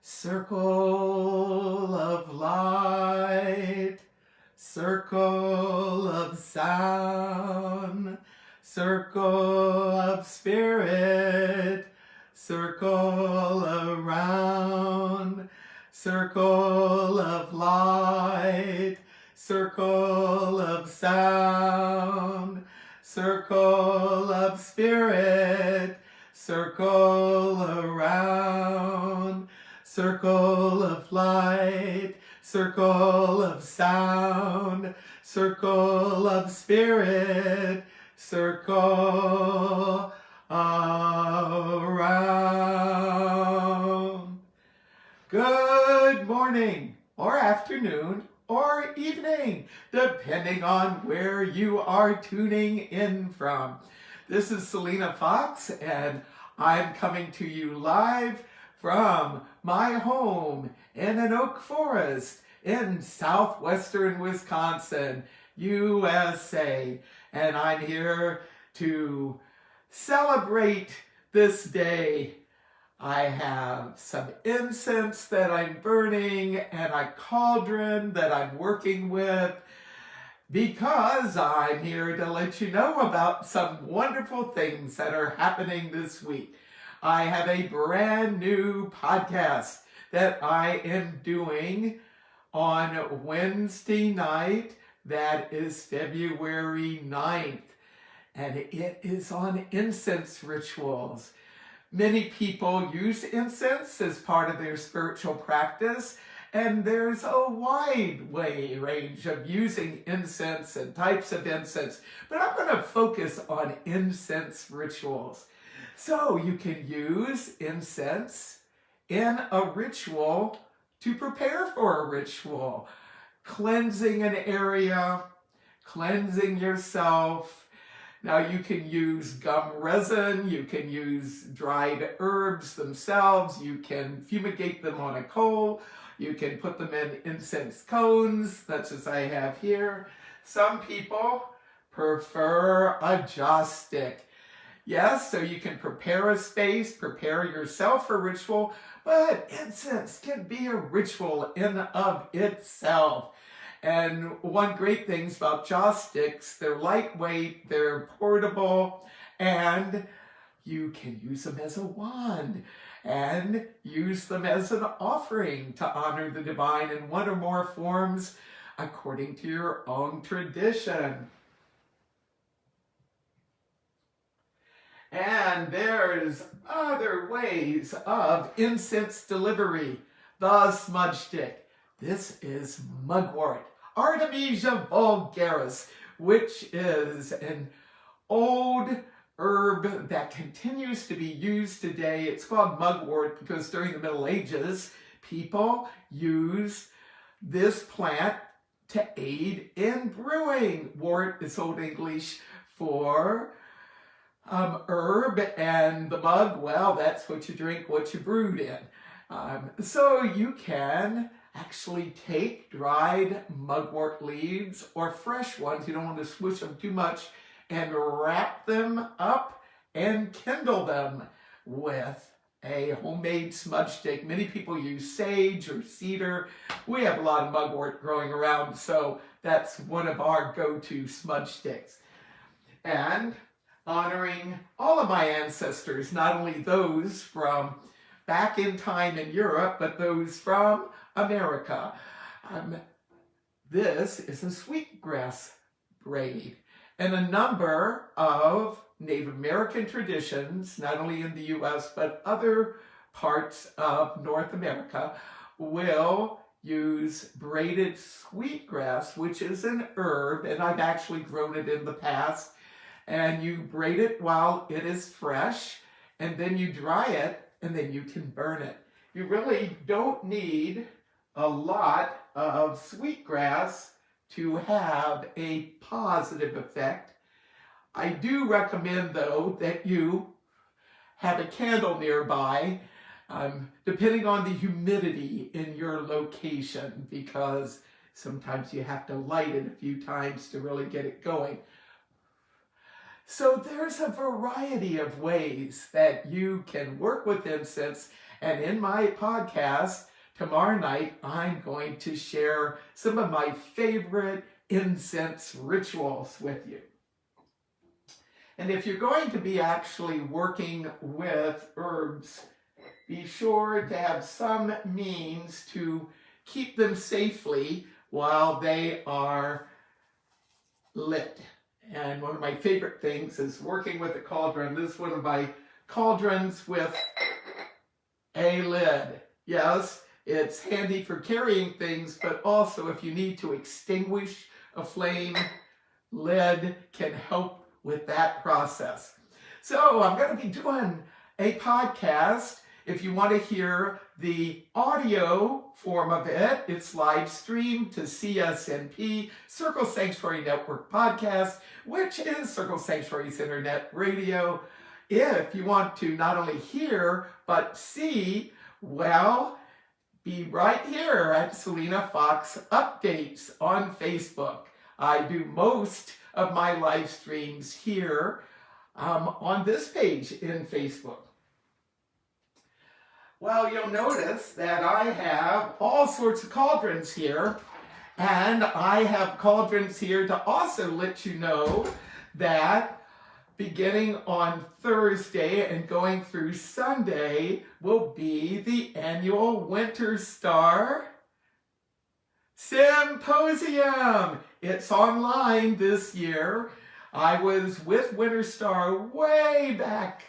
Circle of light, circle of sound, circle of spirit, circle around, circle of light, circle of sound, circle of spirit, circle around, circle of light, circle of sound, circle of spirit, circle around. Good morning, or afternoon, or evening, depending on where you are tuning in from. This is Selena Fox, and I'm coming to you live from my home in an oak forest in southwestern Wisconsin, USA. And I'm here to celebrate this day. I have some incense that I'm burning and a cauldron that I'm working with because I'm here to let you know about some wonderful things that are happening this week. I have a brand new podcast that I am doing on Wednesday night. That is February 9th. And it is on incense rituals. Many people use incense as part of their spiritual practice, and there's a wide range of using incense and types of incense, but I'm going to focus on incense rituals. So you can use incense in a ritual to prepare for a ritual, cleansing an area, cleansing yourself. Now you can use gum resin, you can use dried herbs themselves, you can fumigate them on a coal, you can put them in incense cones, such as I have here. Some people prefer a joss stick. Yes, so you can prepare a space, prepare yourself for ritual, but incense can be a ritual in of itself. And one great thing about joss sticks, they're lightweight, they're portable, and you can use them as a wand and use them as an offering to honor the divine in one or more forms according to your own tradition. And there's other ways of incense delivery. The smudge stick. This is mugwort, Artemisia vulgaris, which is an old herb that continues to be used today. It's called mugwort because during the Middle Ages, people used this plant to aid in brewing. Wort is Old English for herb, and the mug, well, that's what you drink, what you brewed in. So you can actually take dried mugwort leaves or fresh ones, you don't want to squish them too much, and wrap them up and kindle them with a homemade smudge stick. Many people use sage or cedar. We have a lot of mugwort growing around, so that's one of our go-to smudge sticks. And honoring all of my ancestors, not only those from back in time in Europe, but those from America. This is a sweetgrass braid, and a number of Native American traditions, not only in the U.S., but other parts of North America, will use braided sweetgrass, which is an herb, and I've actually grown it in the past, and you braid it while it is fresh, and then you dry it, and then you can burn it. You really don't need a lot of sweetgrass to have a positive effect. I do recommend, though, that you have a candle nearby, depending on the humidity in your location, because sometimes you have to light it a few times to really get it going. So there's a variety of ways that you can work with incense And in my podcast tomorrow night, I'm going to share some of my favorite incense rituals with you. And if you're going to be actually working with herbs, be sure to have some means to keep them safely while they are lit. And one of my favorite things is working with a cauldron. This is one of my cauldrons with a lid. Yes, it's handy for carrying things, but also if you need to extinguish a flame, lid can help with that process. So I'm going to be doing a podcast. If you want to hear the audio form of it, it's live streamed to CSNP, Circle Sanctuary Network Podcast, which is Circle Sanctuary's internet radio. If you want to not only hear, but see, well, be right here at Selena Fox Updates on Facebook. I do most of my live streams here on this page in Facebook. Well, you'll notice that I have all sorts of cauldrons here, and I have cauldrons here to also let you know that beginning on Thursday and going through Sunday will be the annual Winter Star Symposium. It's online this year. I was with Winter Star way back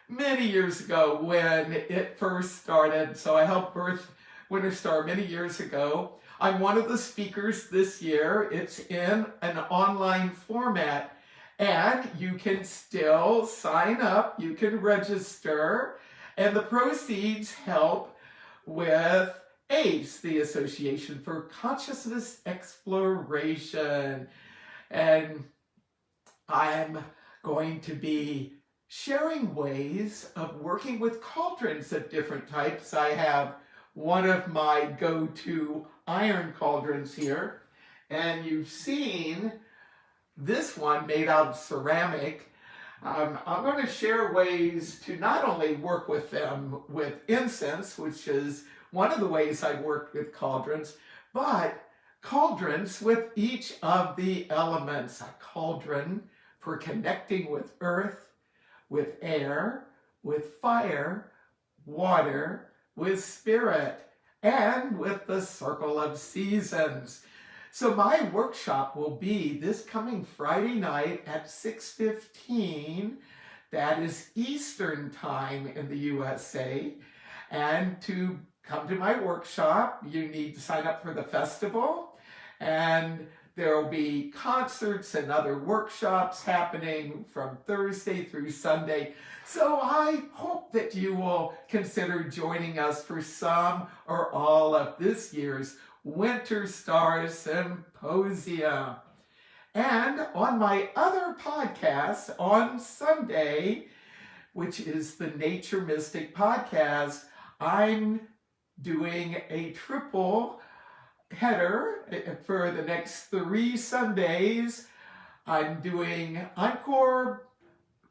many years ago when it first started. So I helped birth Winter Star many years ago. I'm one of the speakers this year. It's in an online format, and you can still sign up. You can register, and the proceeds help with ACE, the Association for Consciousness Exploration. And I'm going to be sharing ways of working with cauldrons of different types. I have one of my go-to iron cauldrons here, and you've seen this one made out of ceramic. I'm going to share ways to not only work with them with incense, which is one of the ways I work with cauldrons, but cauldrons with each of the elements. A cauldron for connecting with earth, with air, with fire, water, with spirit, and with the circle of seasons. So my workshop will be this coming Friday night at 6:15. That is Eastern Time in the USA. And to come to my workshop, you need to sign up for the festival. And there will be concerts and other workshops happening from Thursday through Sunday. So I hope that you will consider joining us for some or all of this year's Winter Star Symposium. And on my other podcast on Sunday, which is the Nature Mystic Podcast, I'm doing a triple header for the next 3 Sundays. I'm doing encore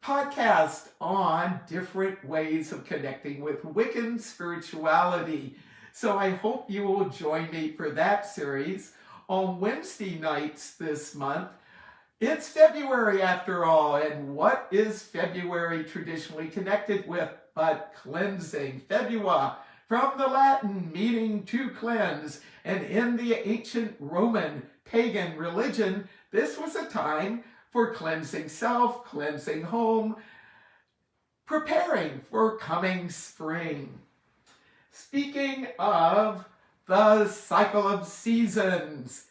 podcast on different ways of connecting with Wiccan spirituality. So I hope you will join me for that series on Wednesday nights this month. It's February after all, and what is February traditionally connected with but cleansing? Febua, from the Latin meaning to cleanse, and in the ancient Roman pagan religion, this was a time for cleansing self, cleansing home, preparing for coming spring. Speaking of the cycle of seasons,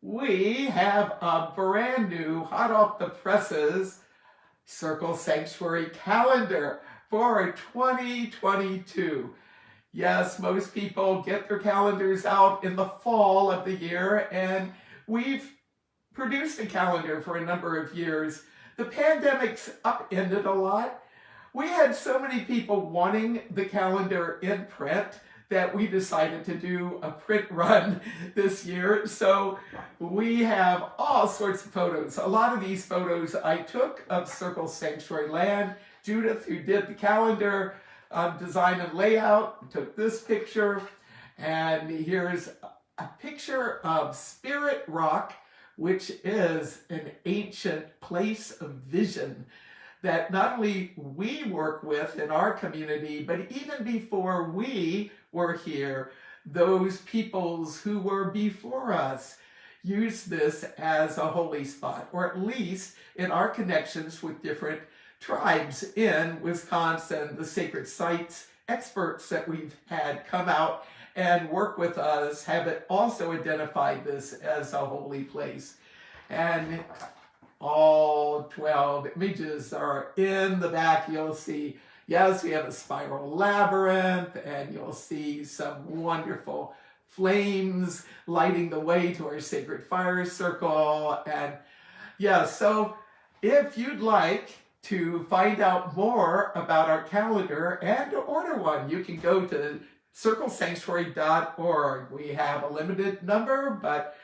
we have a brand new, hot off the presses, Circle Sanctuary calendar for 2022. Yes, most people get their calendars out in the fall of the year, and we've produced a calendar for a number of years. The pandemic's upended a lot. We had so many people wanting the calendar in print that we decided to do a print run this year. So we have all sorts of photos. A lot of these photos I took of Circle Sanctuary land. Judith, who did the calendar, design and layout. We took this picture, and here's a picture of Spirit Rock, which is an ancient place of vision that not only we work with in our community, but even before we were here, those peoples who were before us used this as a holy spot, or at least in our connections with different tribes in Wisconsin, the sacred sites experts that we've had come out and work with us have also identified this as a holy place. And all 12 images are in the back. You'll see, yes, we have a spiral labyrinth, and you'll see some wonderful flames lighting the way to our sacred fire circle. And yeah, so if you'd like to find out more about our calendar and to order one, you can go to circlesanctuary.org. We have a limited number, but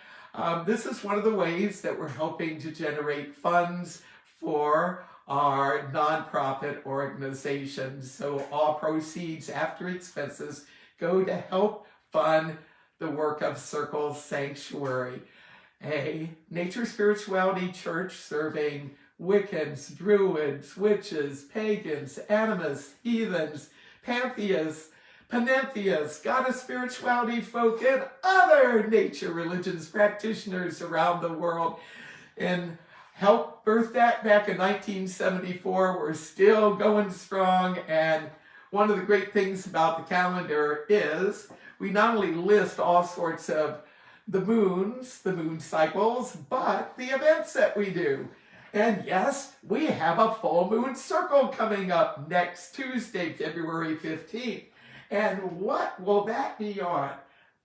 this is one of the ways that we're helping to generate funds for our nonprofit organizations. So all proceeds after expenses go to help fund the work of Circle Sanctuary, a nature spirituality church serving Wiccans, Druids, witches, pagans, animists, heathens, pantheists, panentheists, goddess spirituality folk, and other nature religions practitioners around the world. And helped birth that back in 1974. We're still going strong, and one of the great things about the calendar is we not only list all sorts of the moon cycles, but the events that we do. And yes, we have a full moon circle coming up next Tuesday, February 15th. And what will that be on?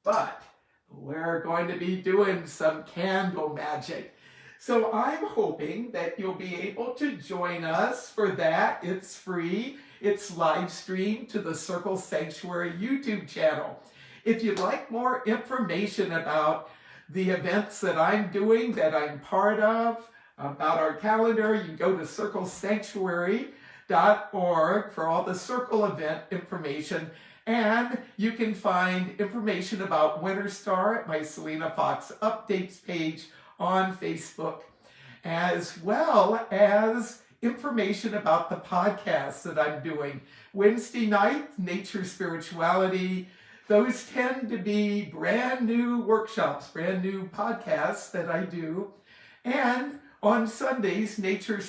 But we're going to be doing some candle magic. So I'm hoping that you'll be able to join us for that. It's free. It's live streamed to the Circle Sanctuary YouTube channel. If you'd like more information about the events that I'm doing, that I'm part of, about our calendar, you can go to circlesanctuary.org for all the Circle event information. And you can find information about Winter Star at my Selena Fox updates page on Facebook, as well as information about the podcasts that I'm doing. Wednesday night, Nature Spirituality. Those tend to be brand new workshops, brand new podcasts that I do. And on Sundays, Nature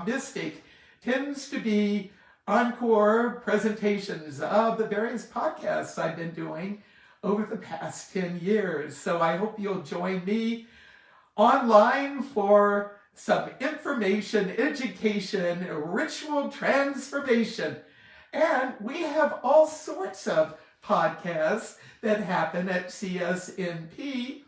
Mystic tends to be encore presentations of the various podcasts I've been doing over the past 10 years. So I hope you'll join me online for some information, education, ritual transformation. And we have all sorts of podcasts that happen at CSNP.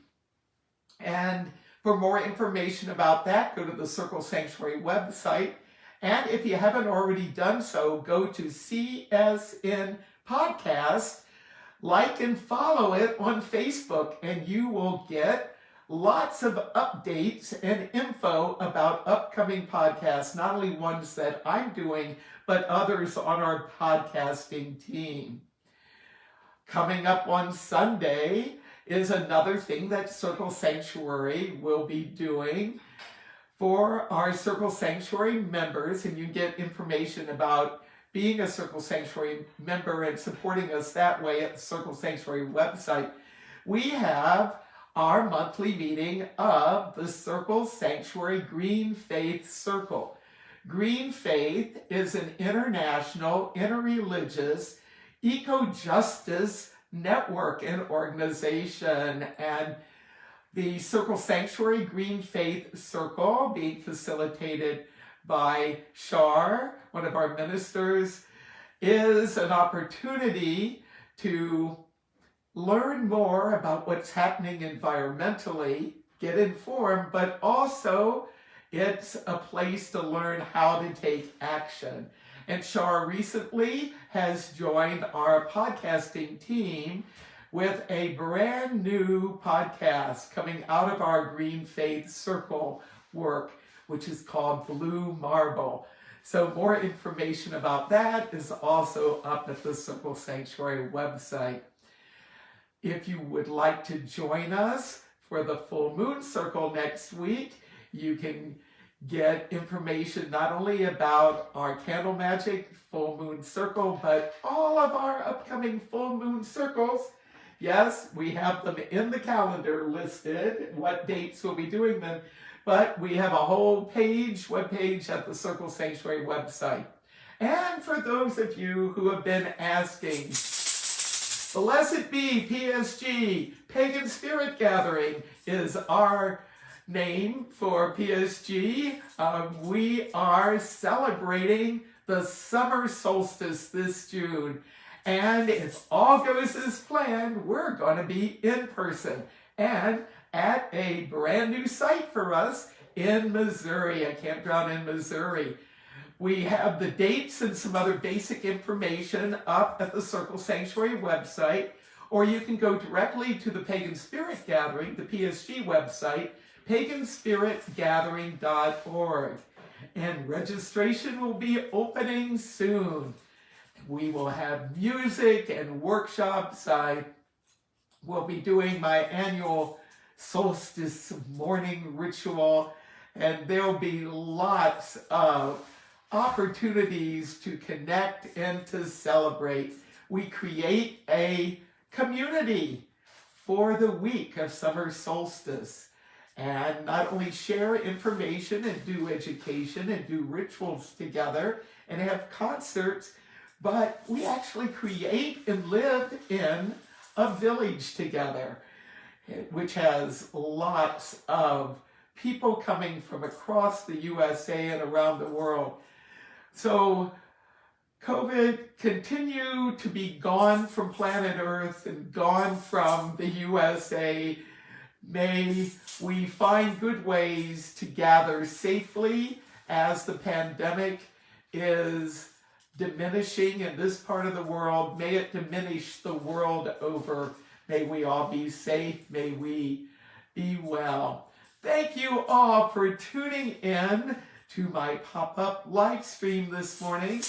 And for more information about that, go to the Circle Sanctuary website. And if you haven't already done so, go to CSN Podcast, like and follow it on Facebook, and you will get lots of updates and info about upcoming podcasts, not only ones that I'm doing, but others on our podcasting team. Coming up on Sunday is another thing that Circle Sanctuary will be doing for our Circle Sanctuary members, and you get information about being a Circle Sanctuary member and supporting us that way at the Circle Sanctuary website. We have our monthly meeting of the Circle Sanctuary Green Faith Circle. Green Faith is an international, interreligious, eco-justice network and organization, and the Circle Sanctuary Green Faith Circle, being facilitated by Shar, one of our ministers, is an opportunity to learn more about what's happening environmentally, get informed, but also it's a place to learn how to take action. And Shar recently has joined our podcasting team with a brand new podcast coming out of our Green Faith Circle work, which is called Blue Marble. So more information about that is also up at the Circle Sanctuary website. If you would like to join us for the full moon circle next week, you can get information not only about our Candle Magic full moon circle, but all of our upcoming full moon circles. Yes, we have them in the calendar listed, what dates we'll be doing them, but we have a whole webpage at the Circle Sanctuary website. And for those of you who have been asking, Blessed Be PSG, Pagan Spirit Gathering is our name for PSG. We are celebrating the summer solstice this June. And if all goes as planned, we're going to be in person and at a brand new site for us in Missouri, a campground in Missouri. We have the dates and some other basic information up at the Circle Sanctuary website, or you can go directly to the Pagan Spirit Gathering, the PSG website, paganspiritgathering.org. And registration will be opening soon. We will have music and workshops. I will be doing my annual solstice morning ritual, and there'll be lots of opportunities to connect and to celebrate. We create a community for the week of summer solstice, and not only share information and do education and do rituals together and have concerts, but we actually create and live in a village together, which has lots of people coming from across the USA and around the world. So COVID continue to be gone from planet Earth and gone from the USA. May we find good ways to gather safely as the pandemic is diminishing in this part of the world. May it diminish the world over. May we all be safe. May we be well. Thank you all for tuning in to my pop-up live stream this morning.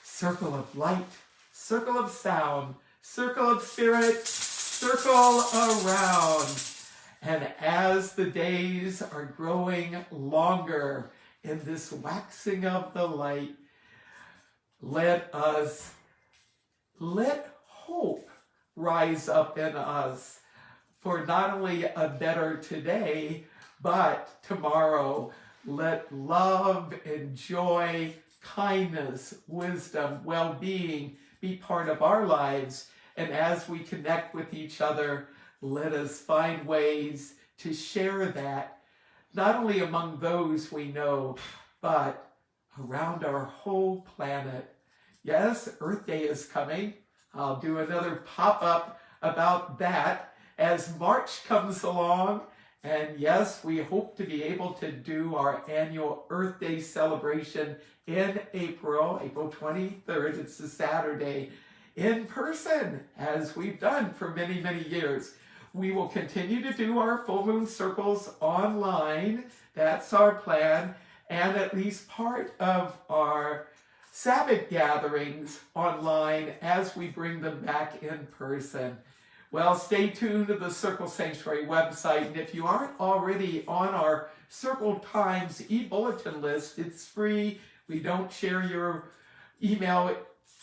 Circle of light, circle of sound, circle of spirit, circle around. And as the days are growing longer in this waxing of the light, let hope rise up in us for not only a better today, but tomorrow. Let love and joy, kindness, wisdom, well-being be part of our lives. And as we connect with each other, let us find ways to share that, not only among those we know, but around our whole planet. Yes, Earth Day is coming. I'll do another pop-up about that as March comes along. And yes, we hope to be able to do our annual Earth Day celebration in April 23rd. It's a Saturday, in person, as we've done for many, many years. We will continue to do our full moon circles online. That's our plan. And at least part of our Sabbath gatherings online as we bring them back in person. Well, stay tuned to the Circle Sanctuary website. And if you aren't already on our Circle Times e-bulletin list, it's free. We don't share your email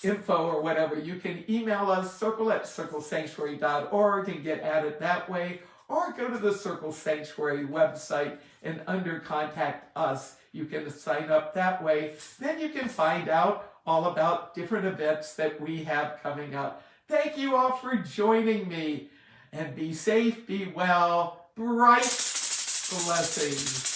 info or whatever. You can email us, circle@circlesanctuary.org, and get at it that way. Or go to the Circle Sanctuary website, and under Contact Us, you can sign up that way. Then you can find out all about different events that we have coming up. Thank you all for joining me, and be safe, be well, bright blessings.